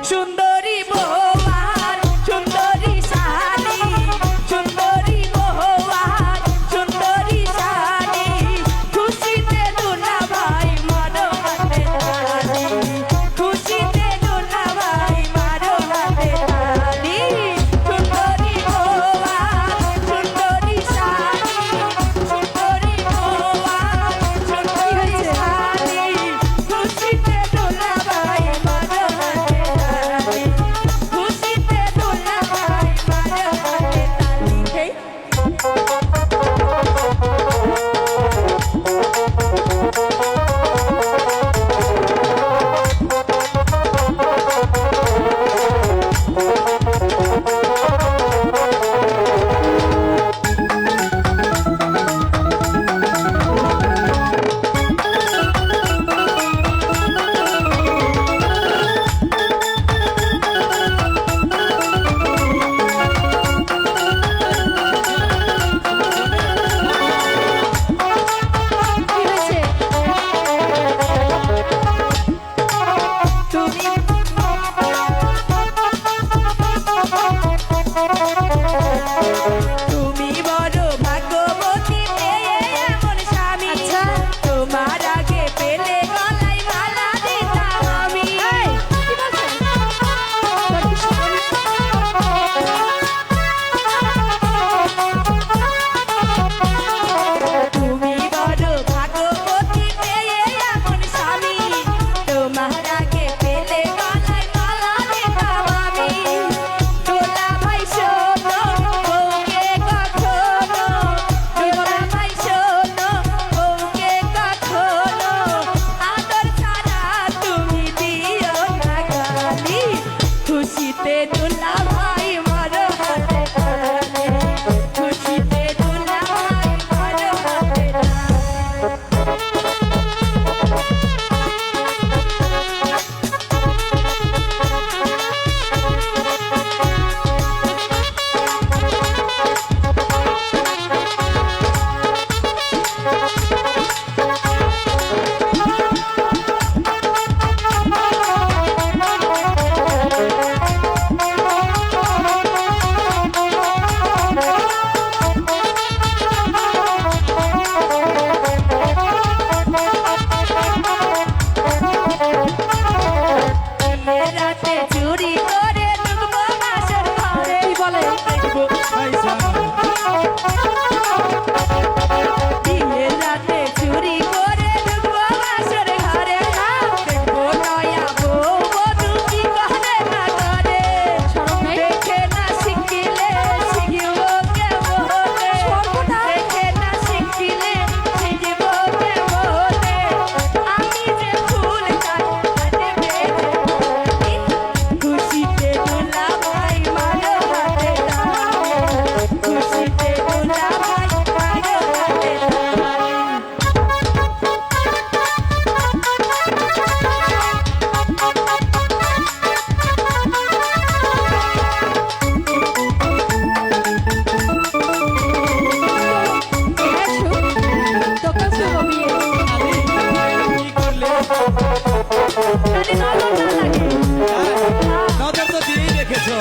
সুন্দরী বৌয়ার সুন্দরী শাড়ি, সুন্দরী বৌয়ার সুন্দরী শাড়ি, খুশিতে দুলা ভাই মারো হাতে তালি, খুশিতে দুলা ভাই মারো হাতে তালি। সুন্দরী বৌয়ার সুন্দরী শাড়ি, সুন্দরী বৌয়ার সুন্দরী শাড়ি, খুশিতে দুলা ভাই মারো হাতে তালি, খুশিতে দুলা ভাই মারো হাতে তালি। কি হয়েছে? তুমি বড় ভাগ্যবতী পেয়ে এমন স্বামী, তোমার আগে পেলে গলায় মালা দিতাম আমি। তুমি বড় ভাগ্যবতী পেয়ে এমন স্বামী, তোমার আগে পেলে গলায় মালা দিতাম আমি। দোলা ভাই শোনো বউকে কখনো, দোলা ভাই শোনো বউকে কখনো, আদর ছাড়া তুমি দিও না গালি, খুশিতে দোলা ভাই মারো হাতে তালি, খুশিতে দোলা ভাই মারো হাতে তালি। বিয়ের রাতে চুরি করে ঢুকবো বাসর ঘরে। কি বলে? বিয়ের রাতে চুরি করে ঢুকবো বাসর ঘরে, দেখবো নয়া বউ বধূ কি করে না করে, দেখে না শিখিলে শিখিব কেমনে, দেখে না শিখিলে শিখিব কেমনে, আমি যে ফুল চাই হাতে বেঁধে বলি, খুশিতে দুলা ভাই মারো হাতে তালি, খুশিতে দুলা ভাই মারো হাতে তালি। দোকান শুভ বিয়ে নজর তো দিয়েই রেখেছো।